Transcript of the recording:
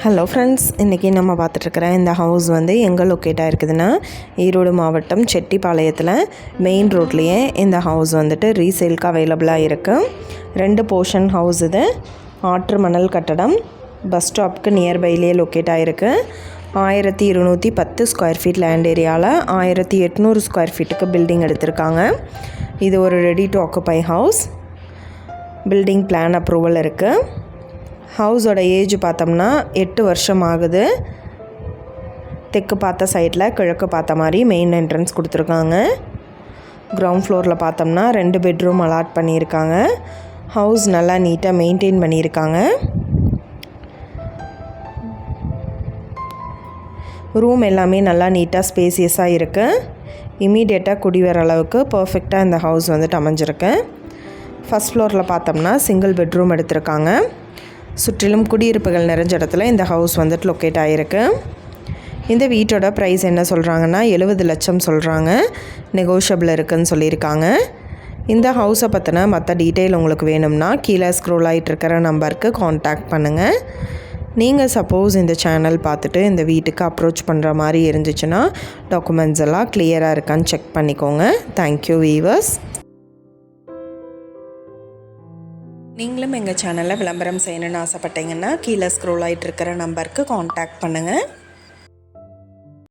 Hello friends, இன்றைக்கி நம்ம பார்த்துட்ருக்குற இந்த ஹவுஸ் வந்து எங்கே லொக்கேட் ஆகிருக்குதுன்னா ஈரோடு மாவட்டம் செட்டிப்பாளையத்தில் மெயின் ரோட்லேயே இந்த ஹவுஸ் வந்துட்டு ரீசேலுக்கு அவைலபிளாக இருக்குது. 2 போர்ஷன் ஹவுஸ் இது. ஆற்று மணல் கட்டடம், பஸ் ஸ்டாப்புக்கு நியர்பைலேயே லொக்கேட் ஆகிருக்கு. 1210 ஸ்கொயர் ஃபீட் லேண்ட் ஏரியாவில் 1800 ஸ்கொயர் ஃபீட்டுக்கு பில்டிங் எடுத்திருக்காங்க. இது ஒரு ready to occupy house. Building plan approval இருக்குது. ஹவுஸோட ஏஜ் பார்த்தோம்னா 8 வருஷம் ஆகுது. தெற்கு பார்த்த சைடில் கிழக்கு பார்த்த மாதிரி மெயின் என்ட்ரன்ஸ் கொடுத்துருக்காங்க. கிரவுண்ட் ஃப்ளோரில் பார்த்தோம்னா 2 பெட்ரூம் அலாட் பண்ணியிருக்காங்க. ஹவுஸ் நல்லா நீட்டாக மெயின்டைன் பண்ணியிருக்காங்க. ரூம் எல்லாமே நல்லா நீட்டாக ஸ்பேசியஸாக இருக்குது. இமீடியட்டாக குடி வர அளவுக்கு பர்ஃபெக்டாக இந்த ஹவுஸ் வந்துட்டு அமைஞ்சிருக்கு. ஃபஸ்ட் ஃப்ளோரில் பார்த்தோம்னா சிங்கிள் பெட்ரூம் எடுத்திருக்காங்க. சுற்றிலும் குடியிருப்புகள் நிறைஞ்ச இடத்துல இந்த ஹவுஸ் வந்துட்டு லொக்கேட் ஆகிருக்கு. இந்த வீட்டோட ப்ரைஸ் என்ன சொல்கிறாங்கன்னா 70 லட்சம் சொல்கிறாங்க. நெகோஷியபிள் இருக்குதுன்னு சொல்லியிருக்காங்க. இந்த ஹவுஸை பற்றின மற்ற டீட்டெயில் உங்களுக்கு வேணும்னா கீழே ஸ்க்ரோல் ஆகிட்டு இருக்கிற நம்பருக்கு காண்டாக்ட் பண்ணுங்கள். நீங்கள் சப்போஸ் இந்த சேனல் பார்த்துட்டு இந்த வீட்டுக்கு அப்ரோச் பண்ணுற மாதிரி இருந்துச்சுன்னா டாக்குமெண்ட்ஸ் எல்லாம் கிளியராக இருக்கான்னு செக் பண்ணிக்கோங்க. Thank you viewers. நீங்களும் எங்கள் சேனலில் விளம்பரம் செய்யணுன்னு ஆசைப்பட்டீங்கன்னா கீழே ஸ்க்ரோல் ஆகிட்டு இருக்கிற நம்பருக்கு காண்டாக்ட் பண்ணுங்கள்.